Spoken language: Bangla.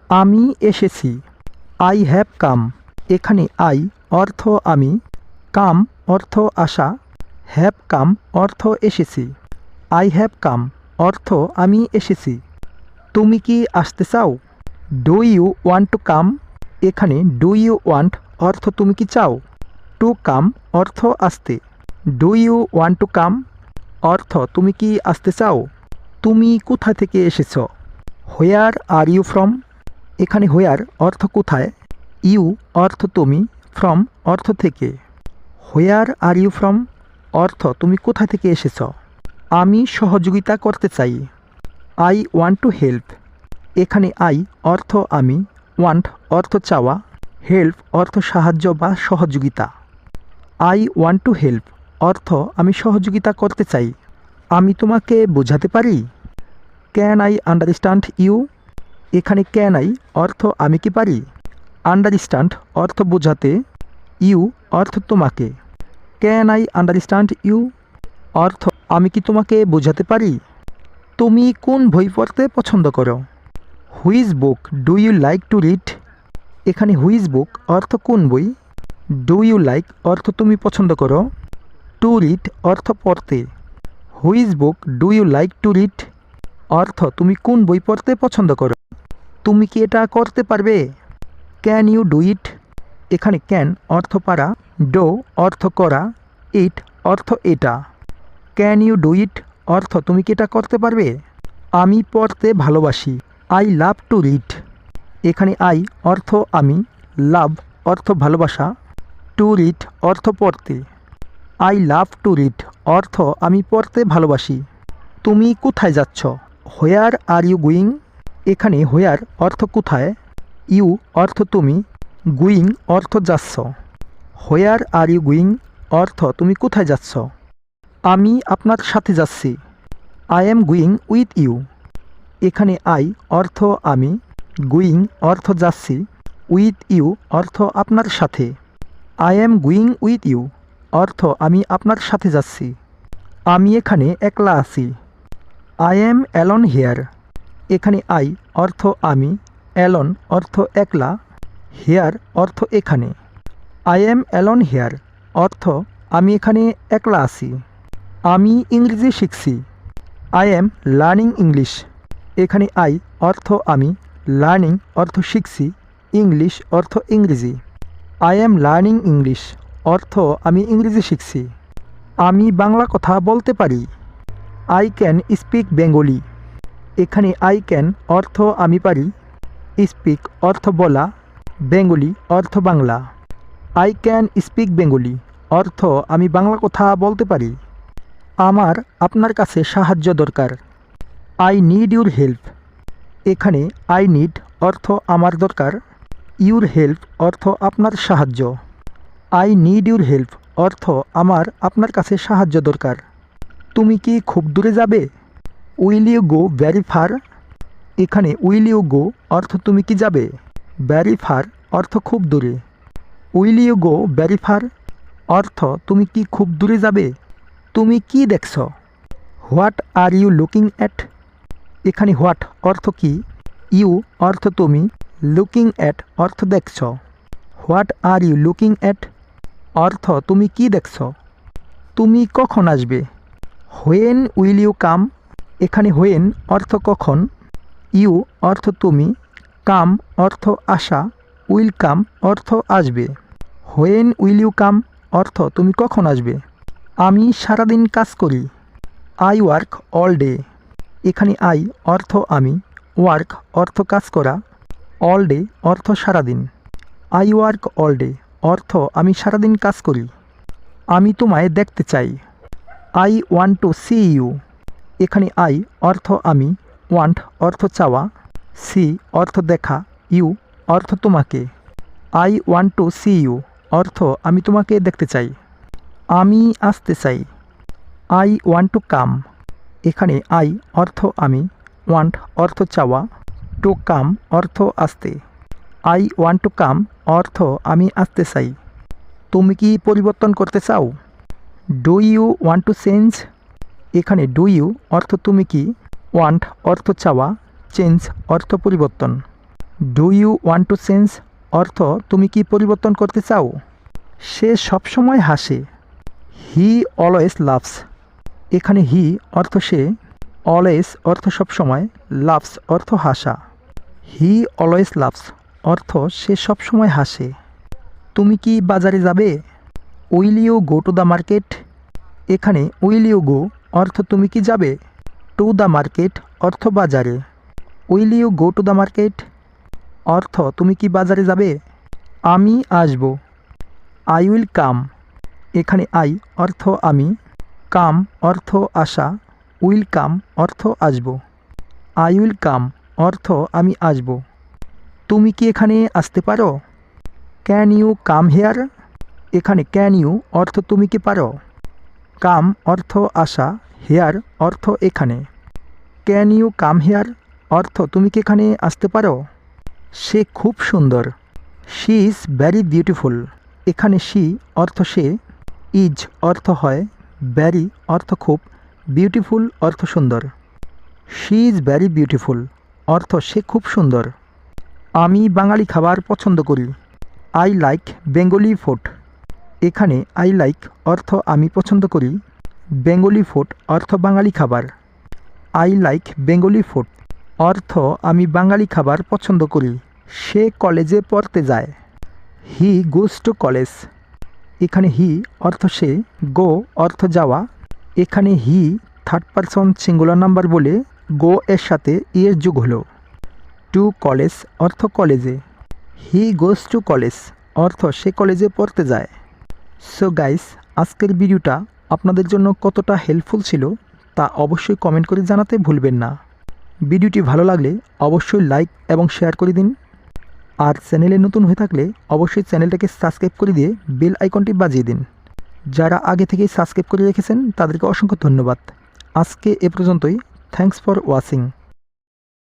আমি এসেছি। I have come. এখানে আই অর্থ আমি, কাম অর্থ আসা, হ্যাভ কাম অর্থ এসেছি। আই হ্যাভ কাম অর্থ আমি এসেছি। তুমি কি আসতে চাও? Do you want to come. এখানে ডু ইউ ওয়ান্ট অর্থ তুমি কি চাও, টু কাম অর্থ আসতে। Do you want to come অর্থ তুমি কি আসতে চাও? তুমি কোথা থেকে এসেছ? Where are you from. এখানে হোয়ার অর্থ কোথায়, ইউ অর্থ তুমি, ফ্রম অর্থ থেকে। হোয়ার আর ইউ ফ্রম অর্থ তুমি কোথা থেকে এসেছ। আমি সহযোগিতা করতে চাই। I want to help. এখানে আই অর্থ আমি, ওয়ান্ট অর্থ চাওয়া, হেল্প অর্থ সাহায্য বা সহযোগিতা। আই ওয়ান্ট টু হেল্প অর্থ আমি সহযোগিতা করতে চাই। আমি তোমাকে বোঝাতে পারি। Can I understand you. এখানে ক্যান আই অর্থ আমি কি পারি, আন্ডারস্ট্যান্ড অর্থ বোঝাতে, ইউ অর্থ তোমাকে। ক্যান আই আন্ডারস্ট্যান্ড ইউ অর্থ আমি কি তোমাকে বোঝাতে পারি। তুমি কোন বই পড়তে পছন্দ করো? Which book do you like to read. এখানে হুইচ বুক অর্থ কোন বই, ডু ইউ লাইক অর্থ তুমি পছন্দ করো, টু রিড অর্থ পড়তে। Which book do you like to read অর্থ তুমি কোন বই পড়তে পছন্দ করো। তুমি কি এটা করতে পারবে? Can you do it. এখানে ক্যান অর্থ পারা, ডো অর্থ করা, ইট অর্থ এটা। ক্যান ইউ ডু ইট অর্থ তুমি কি এটা করতে পারবে। আমি পড়তে ভালোবাসি। I love to read. এখানে আই অর্থ আমি, লাভ অর্থ ভালোবাসা, টু রিড অর্থ পড়তে। আই লাভ টু রিড অর্থ আমি পড়তে ভালোবাসি। তুমি কোথায় যাচ্ছ? হোয়ার আর ইউ গুইং। এখানে হোয়ার অর্থ কোথায়, ইউ অর্থ তুমি, গুইং অর্থ যাচ্ছ। হোয়ার আর ইউ গুইং অর্থ তুমি কোথায় যাচ্ছ। আমি আপনার সাথে যাচ্ছি। I am going with you. এখানে আই অর্থ আমি, গুইং অর্থ যাচ্ছি, উইথ ইউ অর্থ আপনার সাথে। I am going with you অর্থ আমি আপনার সাথে যাচ্ছি। আমি এখানে একলা আছি। I am alone here. এখানে আই অর্থ আমি, অ্যালোন অর্থ একলা, হেয়ার অর্থ এখানে। আই এম অ্যালোন হেয়ার অর্থ আমি এখানে একলা আছি। আমি ইংরেজি শিখছি। I am learning English. এখানে আই অর্থ আমি, লার্নিং অর্থ শিখছি, ইংলিশ অর্থ ইংরেজি। আই এম লার্নিং ইংলিশ অর্থ আমি ইংরেজি শিখছি। আমি বাংলা কথা বলতে পারি। I can speak Bengali. এখানে আই ক্যান অর্থ আমি পারি, স্পিক অর্থ বলা, বেঙ্গলি অর্থ Bangla. I can speak Bengali অর্থ আমি বাংলা কথা বলতে পারি। আমার আপনার কাছে সাহায্য দরকার। I need your help. এখানে আই নিড অর্থ আমার দরকার, ইউর হেল্প অর্থ আপনার সাহায্য। আই নিড ইউর হেল্প অর্থ আমার আপনার কাছে সাহায্য দরকার। তুমি কি খুব দূরে যাবে? Will you go very far. এখানে উইল ইউ গো অর্থ তুমি কি যাবে, ভ্যারি ফার অর্থ খুব দূরে। Will you go very far অর্থ তুমি কি খুব দূরে যাবে। তুমি কি দেখছ? What are you looking at. এখানে হোয়াট অর্থ কি, ইউ অর্থ তুমি, লুকিং অ্যাট অর্থ দেখছ। What are you looking at অর্থ তুমি কি দেখছ। তুমি কখন আসবে? When will you come. এখানে হোয়েন অর্থ কখন, ইউ অর্থ তুমি, কাম অর্থ আসা, উইল কাম অর্থ আসবে। হোয়েন উইল ইউ কাম অর্থ তুমি কখন আসবে। আমি সারাদিন কাজ করি। I work all day. এখানে আই অর্থ আমি, ওয়ার্ক অর্থ কাজ করা, অল ডে অর্থ সারাদিন। আই ওয়ার্ক অল ডে অর্থ আমি সারাদিন কাজ করি। আমি তোমায় দেখতে চাই। I want to see you. এখানে আই অর্থ আমি, ওয়ান্ট অর্থ চাওয়া, সি অর্থ দেখা, ইউ অর্থ তোমাকে। I want to see you অর্থ আমি তোমাকে দেখতে চাই। আমি আসতে চাই। I want to come. এখানে আই অর্থ আমি, ওয়ান্ট অর্থ চাওয়া, টু কাম অর্থ আসতে। আই ওয়ান্ট টু কাম অর্থ আমি আসতে চাই। তুমি কি পরিবর্তন করতে চাও? Do you want to change. এখানে ডু ইউ অর্থ তুমি কি, ওয়ান্ট অর্থ চাওয়া, চেঞ্জ অর্থ পরিবর্তন। Do you want to change অর্থ তুমি কি পরিবর্তন করতে চাও? সে সবসময় হাসে। He always loves. এখানে হি অর্থ সে, অলওয়েজ অর্থ সবসময়, লাভস অর্থ হাসা। হি অলওয়েজ লাভস অর্থ সে সবসময় হাসে। তুমি কি বাজারে যাবে? Will you go to the market? এখানে উইল ইউ গো অর্থ তুমি কি যাবে, টু দ্য মার্কেট অর্থ বাজারে। Will you go to the market অর্থ তুমি কি বাজারে যাবে? আমি আসব। I will come. এখানে আই অর্থ আমি, কাম অর্থ আসা, উইল কাম অর্থ আসব। আই উইল কাম অর্থ আমি আসব। তুমি কি এখানে আসতে পারো? Can you come here? এখানে ক্যান ইউ অর্থ তুমি কি পারো, কাম অর্থ আসা, হেয়ার অর্থ এখানে। ক্যান ইউ কাম হেয়ার অর্থ তুমি কি এখানে আসতে পারো? সে খুব সুন্দর। She is very beautiful. এখানে শি অর্থ সে, ইজ অর্থ হয়, ভ্যারি অর্থ খুব, বিউটিফুল অর্থ সুন্দর। শি ইজ ভ্যারি বিউটিফুল অর্থ সে খুব সুন্দর। আমি বাঙালি খাবার পছন্দ করি। I like Bengali food. এখানে আই লাইক অর্থ আমি পছন্দ করি, বেঙ্গলি ফুড অর্থ বাঙালি খাবার। আই লাইক বেঙ্গলি ফুড অর্থ আমি বাঙালি খাবার পছন্দ করি। সে কলেজে পড়তে যায়। হি গোজ টু কলেজ। এখানে হি অর্থ সে, গো অর্থ যাওয়া। এখানে he third person singular number বলে গো এর সাথে ইয়ের যোগ হলো। টু কলেজ অর্থ কলেজে। হি গোজ টু কলেজ অর্থ সে কলেজে পড়তে যায়। সো গাইস, আজকের ভিডিওটা আপনাদের জন্য কতটা হেল্পফুল ছিল তা অবশ্যই কমেন্ট করে জানাতে ভুলবেন না। ভিডিওটি ভালো লাগলে অবশ্যই লাইক এবং শেয়ার করে দিন। আর চ্যানেলে নতুন হয়ে থাকলে অবশ্যই চ্যানেলটাকে সাবস্ক্রাইব করে দিয়ে বেল আইকনটি বাজিয়ে দিন। যারা আগে থেকেই সাবস্ক্রাইব করে রেখেছেন তাদেরকে অসংখ্য ধন্যবাদ। আজকে এ পর্যন্তই। Thanks for watching.